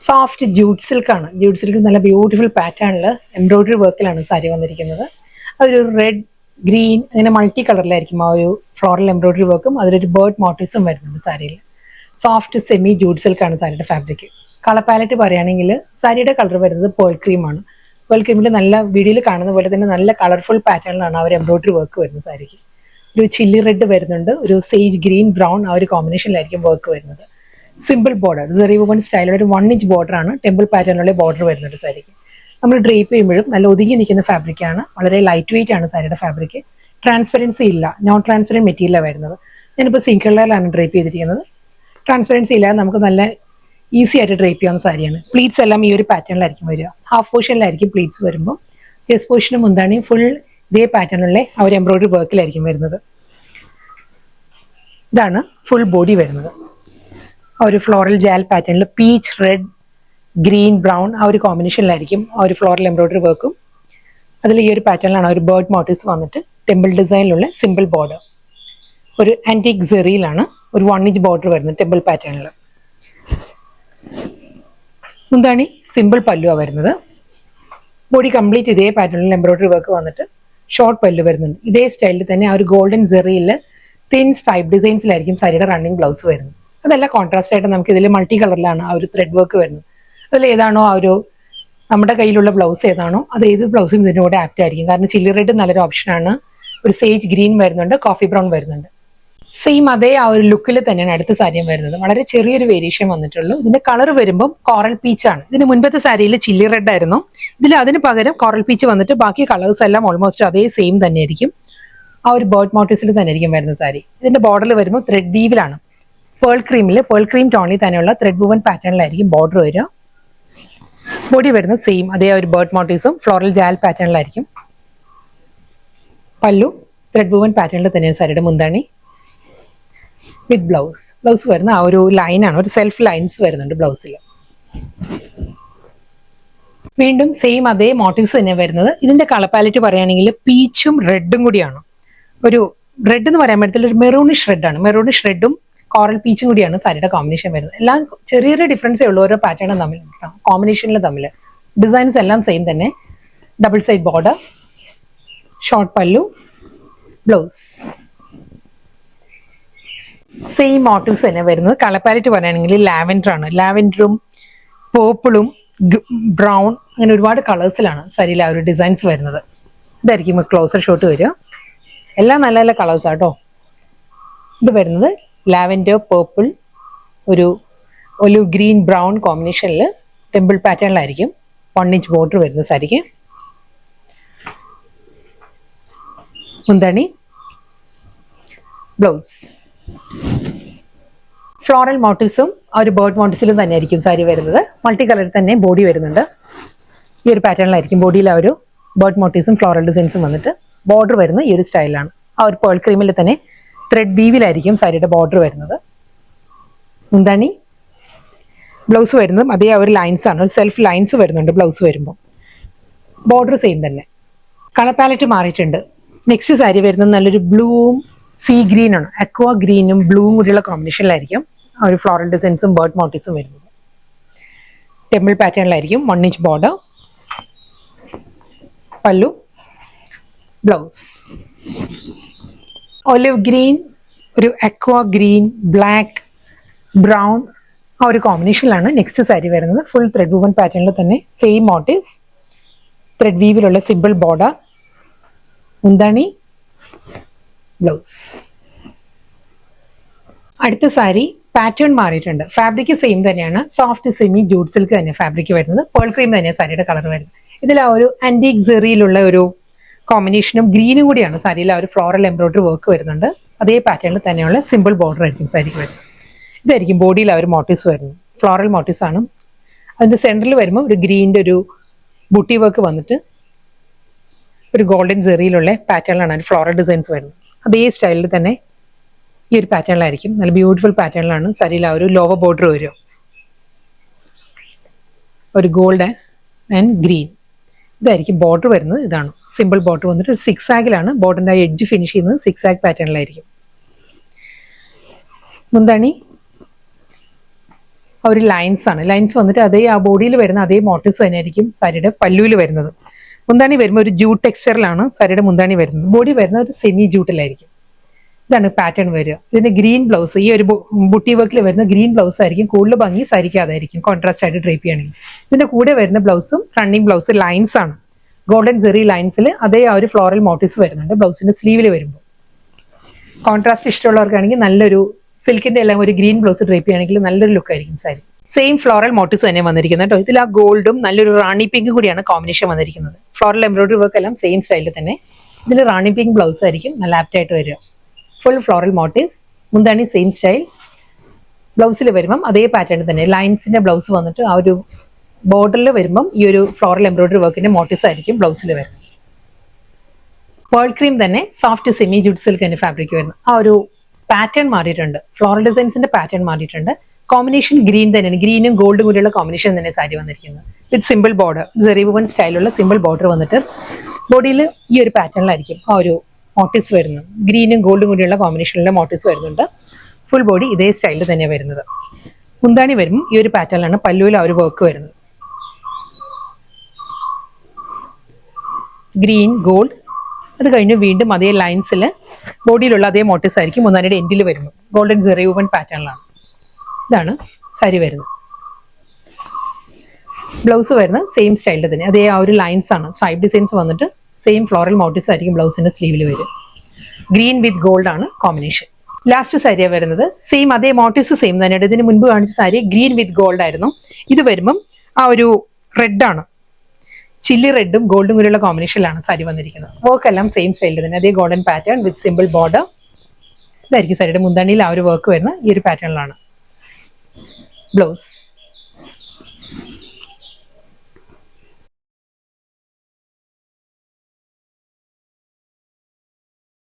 Soft jute സിൽക്കാണ്. Jute silk നല്ല beautiful പാറ്റേണിൽ എംബ്രോയിഡറി വർക്കിലാണ് സാരി വന്നിരിക്കുന്നത്. അതൊരു റെഡ്, ഗ്രീൻ അങ്ങനെ മൾട്ടി കളറിലായിരിക്കും ആ ഒരു ഫ്ലോറൽ എംബ്രോയിഡറി വർക്കും അതിലൊരു ബേർഡ് മോട്ടീവ്സും വരുന്നുണ്ട് സാരിയിൽ. സോഫ്റ്റ് സെമി ജൂട്ട് സിൽക്കാണ് സാരിയുടെ ഫാബ്രിക്. കളർ പാലറ്റ് പറയുകയാണെങ്കിൽ സാരിയുടെ കളർ വരുന്നത് പേൾ ക്രീമാണ്. പേൾ ക്രീമിൽ നല്ല വീഡിയോയിൽ കാണുന്ന പോലെ തന്നെ നല്ല കളർഫുൾ പാറ്റേണിലാണ് ആ ഒരു എംബ്രോയിഡറി വർക്ക് വരുന്നത് സാരിക്ക്. ഒരു ചില്ലി റെഡ് വരുന്നുണ്ട്, ഒരു സേജ് ഗ്രീൻ ബ്രൗൺ ആ ഒരു കോമ്പിനേഷനിലായിരിക്കും വർക്ക് വരുന്നത്. സിമ്പിൾ ബോർഡർ, സെറി വുവൺ സ്റ്റൈലുള്ള ഒരു 1 ഇഞ്ച് ബോർഡർ ആണ്, ടെമ്പിൾ പാറ്റേണിലുള്ള ബോർഡർ വരുന്നുണ്ട് സാരിക്ക്. നമ്മൾ ഡ്രേപ്പ് ചെയ്യുമ്പോഴും നല്ല ഒതുങ്ങി നിൽക്കുന്ന ഫാബ്രിക്കാണ്, വളരെ ലൈറ്റ് വെയിറ്റ് ആണ് സാരിയുടെ ഫാബ്രിക്. ട്രാൻസ്പെറൻസി ഇല്ല, നോൺ ട്രാൻസ്പെറൻറ്റ് മെറ്റീരിയലാണ് വരുന്നത്. ഞാനിപ്പോൾ സിങ്ക് കളറിലാണ് ഡ്രേപ്പ് ചെയ്തിരിക്കുന്നത്. ട്രാൻസ്പെറൻസി ഇല്ലാതെ നമുക്ക് നല്ല ഈസി ആയിട്ട് ഡ്രേപ്പ് ചെയ്യാവുന്ന സാരിയാണ്. പ്ലീറ്റ്സ് എല്ലാം ഈ ഒരു പാറ്റേണിലായിരിക്കും വരിക. ഹാഫ് പോർഷനിലായിരിക്കും പ്ലീറ്റ്സ് വരുമ്പോൾ. ചെസ്റ്റ് പോർഷനും മുന്താണിയും ഫുൾ ഇതേ പാറ്റേണിലുള്ള ആ ഒരു എംബ്രോയിഡറി വർക്കിലായിരിക്കും വരുന്നത്. ഇതാണ് ഫുൾ ബോഡി വരുന്നത്. ആ ഒരു ഫ്ലോറൽ ജാൽ പാറ്റേണിൽ പീച്ച് റെഡ്, ഗ്രീൻ, ബ്രൗൺ ആ ഒരു കോമ്പിനേഷനിലായിരിക്കും ആ ഒരു ഫ്ലോറൽ എംബ്രോയിഡറി വർക്കും. അതിൽ ഈ ഒരു പാറ്റേണിലാണ് ഒരു ബേർഡ് മോട്ടീവ്സ് വന്നിട്ട് ടെമ്പിൾ ഡിസൈനിലുള്ള സിമ്പിൾ ബോർഡർ. ഒരു ആന്റിക് സെറിയിലാണ് ഒരു 1 ഇഞ്ച് ബോർഡർ വരുന്നത് ടെമ്പിൾ പാറ്റേണിൽ. എന്താണ് സിമ്പിൾ പല്ലുവാണ് വരുന്നത്. ബോഡി കംപ്ലീറ്റ് ഇതേ പാറ്റേണിൽ എംബ്രോയിഡറി വർക്ക് വന്നിട്ട് ഷോർട്ട് പല്ലു വരുന്നുണ്ട്. ഇതേ സ്റ്റൈലിൽ തന്നെ ആ ഒരു ഗോൾഡൻ സെറിയിൽ തിൻ സ്ട്രൈപ്പ് ഡിസൈൻസിലായിരിക്കും സാരിയുടെ റണ്ണിങ് ബ്ലൗസ് വരുന്നത്. അതെല്ലാം കോൺട്രാസ്റ്റ് ആയിട്ട് നമുക്ക് ഇതിൽ മൾട്ടി കളറിലാണ് ആ ഒരു ത്രെഡ് വർക്ക് വരുന്നത്. അതിൽ ഏതാണോ ആ ഒരു നമ്മുടെ കയ്യിലുള്ള ബ്ലൗസ് ഏതാണോ അത് ഏത് ബ്ലൗസും ഇതിൻ്റെ കൂടെ ആപ്റ്റ് ആയിരിക്കും. കാരണം ചില്ലി റെഡ് നല്ലൊരു ഓപ്ഷനാണ്. ഒരു സേജ് ഗ്രീൻ വരുന്നുണ്ട്, കോഫി ബ്രൗൺ വരുന്നുണ്ട്. സെയിം അതേ ആ ഒരു ലുക്കിൽ തന്നെയാണ് അടുത്ത സാരിയും വരുന്നത്. വളരെ ചെറിയൊരു വേരിയേഷൻ വന്നിട്ടുള്ളൂ. ഇതിന്റെ കളർ വരുമ്പോൾ കോറൽ പീച്ച് ആണ്. ഇതിന് മുൻപത്തെ സാരിയിൽ ചില്ലി റെഡ് ആയിരുന്നു. ഇതിൽ അതിന് പകരം കോറൽ പീച്ച് വന്നിട്ട് ബാക്കി കളേഴ്സ് എല്ലാം ഓൾമോസ്റ്റ് അതേ സെയിം തന്നെയായിരിക്കും. ആ ഒരു ബേർഡ് മോട്ടീവ്സിൽ തന്നെ ആയിരിക്കും വരുന്ന സാരി. ഇതിന്റെ ബോർഡറിൽ വരുമ്പോൾ ത്രെഡ് വീവിലാണ്. പേൾ ക്രീം ടോണിൽ തന്നെയുള്ള ത്രെഡ് വുവൺ പാറ്റേണിലായിരിക്കും ബോർഡർ വരിക. ബോഡി വരുന്നത് സെയിം അതേ ഒരു ബേർഡ് മോട്ടീവ്സും ഫ്ലോറൽ ജാൽ പാറ്റേണിലായിരിക്കും. പല്ലു ത്രെഡ് വുവൺ പാറ്റേണിൽ തന്നെയാണ് സാരിയുടെ മുന്താണി. വിത്ത് ബ്ലൗസ് വരുന്ന ആ ഒരു ലൈനാണ്, ഒരു സെൽഫ് ലൈൻസ് വരുന്നുണ്ട് ബ്ലൗസിൽ. വീണ്ടും സെയിം അതേ മോട്ടീവ്സ് തന്നെ വരുന്നത്. ഇതിന്റെ കളർ പാലറ്റ് പറയുകയാണെങ്കിൽ പീച്ചും റെഡും കൂടിയാണ്. ഒരു റെഡ് എന്ന് പറയാൻ പറ്റത്തില്ല, ഒരു മെറൂണിഷ് റെഡാണ്. മെറൂണിഷ് റെഡും കോറൽ പീച്ചും കൂടിയാണ് സാരിയുടെ കോമ്പിനേഷൻ വരുന്നത്. എല്ലാം ചെറിയൊരു ഡിഫറൻസേ ഉള്ളൂ ഓരോ പാറ്റേണും തമ്മിൽ, കോമ്പിനേഷനിൽ തമ്മിൽ. ഡിസൈൻസ് എല്ലാം സെയിം തന്നെ. ഡബിൾ സൈഡ് ബോർഡർ, ഷോർട്ട് പല്ലു, ബ്ലൗസ്. സെയിം മോട്ടീവ്സ് തന്നെ വരുന്നത്. കളർ പാലറ്റ് പറയുകയാണെങ്കിൽ ലാവൻഡർ ആണ്. ലാവൻഡറും പേർപ്പിളും ബ്രൗൺ അങ്ങനെ ഒരുപാട് കളേഴ്സിലാണ് സാരിയിൽ ആ ഒരു ഡിസൈൻസ് വരുന്നത്. ഇതായിരിക്കും ക്ലോസർ ഷോട്ട് വരിക. എല്ലാം നല്ല നല്ല കളേഴ്സ് ആട്ടോ. ഇത് വരുന്നത് ലാവൻഡർ, പേർപ്പിൾ, ഒരു ഒലിവ് ഗ്രീൻ, ബ്രൗൺ കോമ്പിനേഷനിൽ ടെമ്പിൾ പാറ്റേണിലായിരിക്കും 1 ഇഞ്ച് ബോർഡർ വരുന്ന സാരിക്ക്. മുന്താണി, ബ്ലൗസ്. ഫ്ലോറൽ മോട്ടീവ്സും ആ ഒരു ബേർഡ് മോട്ടീവ്സിലും തന്നെയായിരിക്കും സാരി വരുന്നത്. മൾട്ടി കളറിൽ തന്നെ ബോഡി വരുന്നുണ്ട്. ഈ ഒരു പാറ്റേണിലായിരിക്കും ബോഡിയിൽ ആ ഒരു ബേർഡ് മോട്ടീവ്സും ഫ്ലോറൽ ഡിസൈൻസും വന്നിട്ട് ബോർഡർ വരുന്ന ഈ ഒരു സ്റ്റൈലാണ്. ആ ഒരു പേൾ ക്രീമിൽ തന്നെ ത്രെഡ് വീവിലായിരിക്കും സാരിയുടെ ബോർഡർ വരുന്നത്. മുന്താണി, ബ്ലൗസ് വരുന്നതും അതേ ആ ഒരു ലൈൻസ് ആണ്, ഒരു സെൽഫ് ലൈൻസ് വരുന്നുണ്ട് ബ്ലൗസ് വരുമ്പോൾ. ബോർഡർ സെയിം തന്നെ. കളർ പാലറ്റ് മാറിയിട്ടുണ്ട്. നെക്സ്റ്റ് സാരി വരുന്നത് നല്ലൊരു ബ്ലൂവും സീ ഗ്രീൻ ആണ്. അക്വാ ഗ്രീനും ബ്ലൂവും കൂടിയുള്ള കോമ്പിനേഷനിലായിരിക്കും ആ ഒരു ഫ്ലോറൽ ഡിസൈൻസും ബേർഡ് മോട്ടീവ്സും വരുന്നത്. ടെമ്പിൾ പാറ്റേണിലായിരിക്കും 1 ഇഞ്ച് ബോർഡർ, പല്ലു, ബ്ലൗസ്. ഒലിവ് ഗ്രീൻ, ഒരു അക്വാ ഗ്രീൻ, ബ്ലാക്ക്, ബ്രൗൺ ആ ഒരു കോമ്പിനേഷനിലാണ് നെക്സ്റ്റ് സാരി വരുന്നത്. ഫുൾ ത്രെഡ് വുവൺ പാറ്റേണിൽ തന്നെ സെയിം മോട്ടീവ്സ്, ത്രെഡ് വീവിലുള്ള സിമ്പിൾ ബോർഡർ, മുന്താണി, ബ്ലൗസ്. അടുത്ത സാരി പാറ്റേൺ മാറിയിട്ടുണ്ട്. ഫാബ്രിക് സെയിം തന്നെയാണ്. സോഫ്റ്റ് സെമി ജൂട്ട് സിൽക്ക് തന്നെ ഫാബ്രിക് വരുന്നത്. പേൾ ക്രീം തന്നെയാണ് സാരിയുടെ കളർ വരുന്നത്. ഇതിൽ ആ ഒരു ആന്റിക് സെറിയിലുള്ള ഒരു കോമ്പിനേഷനും ഗ്രീനും കൂടിയാണ് സാരിയിൽ ആ ഒരു ഫ്ലോറൽ എംബ്രോയിഡറി വർക്ക് വരുന്നുണ്ട്. അതേ പാറ്റേണിൽ തന്നെയുള്ള സിമ്പിൾ ബോർഡർ ആയിരിക്കും സാരിക്ക് വരുന്നത്. ഇതായിരിക്കും ബോഡിയിൽ ആ ഒരു മോട്ടീവ്സ് വരുന്നത്. ഫ്ലോറൽ മോട്ടീവ്സ് ആണ്. അതിന്റെ സെന്ററിൽ വരുമ്പോൾ ഒരു ഗ്രീനിന്റെ ഒരു ബുട്ടി വർക്ക് വന്നിട്ട് ഒരു ഗോൾഡൻ സെറിയിലുള്ള പാറ്റേണിലാണ് ഒരു ഫ്ലോറൽ ഡിസൈൻസ് വരുന്നത്. അതേ സ്റ്റൈലിൽ തന്നെ ഈ ഒരു പാറ്റേണിലായിരിക്കും. നല്ല ബ്യൂട്ടിഫുൾ പാറ്റേണിലാണ് സാരിയിൽ ആ ഒരു ലോവർ ബോർഡർ വരിക. ഒരു ഗോൾഡ് ആൻഡ് ഗ്രീൻ. ഇതായിരിക്കും ബോർഡർ വരുന്നത്. ഇതാണ് സിമ്പിൾ ബോർഡർ വന്നിട്ട് ഒരു 6 ആഗിലാണ് ബോർഡറിന്റെ എഡ്ജ് ഫിനിഷ് ചെയ്യുന്നത്. 6 ആഗ് പാറ്റേണിലായിരിക്കും. മുന്താണി, ആ ഒരു ലൈൻസ് ആണ്. ലൈൻസ് വന്നിട്ട് അതേ ആ ബോഡിയിൽ വരുന്ന അതേ മോട്ടീവ്സ് തന്നെയായിരിക്കും സാരിയുടെ പല്ലുവിൽ വരുന്നത്. മുന്താണി വരുമ്പോൾ ഒരു ജൂട്ട് ടെക്സ്ചറിലാണ് സാരിയുടെ മുന്താണി വരുന്നത്. ബോഡി വരുന്ന ഒരു സെമി ജൂട്ടിലായിരിക്കും. ഇതാണ് പാറ്റേൺ വരിക. ഇതിന്റെ ഗ്രീൻ ബ്ലൗസ്, ഈ ഒരു ബുട്ടി വർക്കിൽ വരുന്ന ഗ്രീൻ ബ്ലൗസ് ആയിരിക്കും കൂടുതൽ ഭംഗി സാരിക്ക്, അതായിരിക്കും കോൺട്രാസ്റ്റ് ആയിട്ട് ഡ്രേപ്പ് ചെയ്യണമെങ്കിൽ. ഇതിന്റെ കൂടെ വരുന്ന ബ്ലൗസും റണ്ണിങ് ബ്ലൗസ് ലൈൻസ് ആണ്. ഗോൾഡൻ ജെറി ലൈൻസിൽ അതേ ആ ഒരു ഫ്ലോറൽ മോട്ടീവ്സ് വരുന്നുണ്ട് ബ്ലൗസിന്റെ സ്ലീവിൽ വരുമ്പോൾ. കോൺട്രാസ്റ്റ് ഇഷ്ടമുള്ളവർക്കാണെങ്കിൽ നല്ലൊരു സിൽക്കിന്റെ എല്ലാം ഒരു ഗ്രീൻ ബ്ലൗസ് ഡ്രേപ്പ് ചെയ്യണമെങ്കിൽ നല്ലൊരു ലുക്ക് ആയിരിക്കും സാരി. സെയിം ഫ്ലോറൽ മോട്ടീവ്സ് തന്നെ വന്നിരിക്കുന്നത് കേട്ടോ. ഇതിൽ ആ ഗോൾഡും നല്ലൊരു റാണി പിങ്കും കൂടിയാണ് കോമ്പിനേഷൻ വന്നിരിക്കുന്നത്. ഫ്ലോറൽ എംബ്രോയിഡറി വർക്ക് എല്ലാം സെയിം സ്റ്റൈലിൽ തന്നെ. ഇതിൽ റാണി പിങ്ക് ബ്ലൗസ് ആയിരിക്കും നല്ല ആപ്റ്റ് ആയിട്ട് വരിക. ഫുൾ ഫ്ലോറൽ മോട്ടീവ്സ്, മുന്താണി സെയിം സ്റ്റൈൽ. ബ്ലൗസിൽ വരുമ്പം അതേ പാറ്റേൺ തന്നെ ലൈൻസിന്റെ ബ്ലൗസ് വന്നിട്ട് ആ ഒരു ബോർഡറിൽ വരുമ്പം ഈ ഒരു ഫ്ലോറൽ എംബ്രോയിഡറി വർക്കിന്റെ മോട്ടീവ്സ് ആയിരിക്കും ബ്ലൗസിൽ വരുന്നത്. പേൾ ക്രീം തന്നെ സോഫ്റ്റ് സെമി ജൂട്ട് സിൽക്ക് തന്നെ ഫാബ്രിക് വരുന്നത്. ആ ഒരു പാറ്റേൺ മാറിയിട്ടുണ്ട്, ഫ്ലോറൽ ഡിസൈൻസിന്റെ പാറ്റേൺ മാറിയിട്ടുണ്ട്. കോമ്പിനേഷൻ ഗ്രീൻ തന്നെയാണ്, ഗ്രീനും ഗോൾഡും കൂടിയുള്ള കോമ്പിനേഷൻ തന്നെ സാരി വന്നിരിക്കുന്നത്. വിത്ത് സിമ്പിൾ ബോർഡർ, ജെറി വുവൻ സ്റ്റൈലുള്ള സിമ്പിൾ ബോർഡർ വന്നിട്ട് ബോഡിയിൽ ഈ ഒരു പാറ്റേണിലായിരിക്കും ആ ഒരു മോട്ടീവ്സ് വരുന്നത്. ഗ്രീനും ഗോൾഡും കൂടിയുള്ള കോമ്പിനേഷനിലുള്ള മോട്ടീവ്സ് വരുന്നുണ്ട്. ഫുൾ ബോഡി ഇതേ സ്റ്റൈലിൽ തന്നെ വരുന്നത്. മുന്താണി വരുമ്പോൾ ഈ ഒരു പാറ്റേണിലാണ് പല്ലുവിൽ ആ ഒരു വർക്ക് വരുന്നത്. ഗ്രീൻ ഗോൾഡ്, അത് കഴിഞ്ഞ് വീണ്ടും അതേ ലൈൻസിൽ ബോഡിയിലുള്ള അതേ മോട്ടീവ്സ് ആയിരിക്കും മുന്താണിയുടെ എൻഡിൽ വരുന്നത്. ഗോൾഡൻ ജെറി വുവൻ പാറ്റേണിലാണ്. ഇതാണ് സാരി വരുന്നത്. ബ്ലൗസ് വരുന്നത് സെയിം സ്റ്റൈലിൽ തന്നെ, അതേ ആ ഒരു ലൈൻസ് ആണ്. സ്ട്രൈപ്പ് ഡിസൈൻസ് വന്നിട്ട് സെയിം ഫ്ലോറൽ മോട്ടീവ്സ് ആയിരിക്കും ബ്ലൗസിന്റെ സ്ലീവിൽ വരും. ഗ്രീൻ വിത്ത് ഗോൾഡ് ആണ് കോമ്പിനേഷൻ. ലാസ്റ്റ് സാരിയാണ് വരുന്നത്. സെയിം അതേ മോട്ടീവ്സ് സെയിം തന്നെയാണ്. ഇതിന് മുൻപ് കാണിച്ച സാരി ഗ്രീൻ വിത്ത് ഗോൾഡ് ആയിരുന്നു. ഇത് വരുമ്പം ആ ഒരു റെഡ് ആണ്, ചില്ലി റെഡും ഗോൾഡും കൂടിയുള്ള കോമ്പിനേഷനിലാണ് സാരി വന്നിരിക്കുന്നത്. വർക്ക് എല്ലാം സെയിം സ്റ്റൈലിൽ തന്നെ, അതേ ഗോൾഡൻ പാറ്റേൺ വിത്ത് സിമ്പിൾ ബോർഡർ. ഇതായിരിക്കും സാരിയുടെ മുന്താണിയിൽ ആ ഒരു വർക്ക് വരുന്നത് ഈ ഒരു പാറ്റേണിലാണ്. ബ്ലൗസ്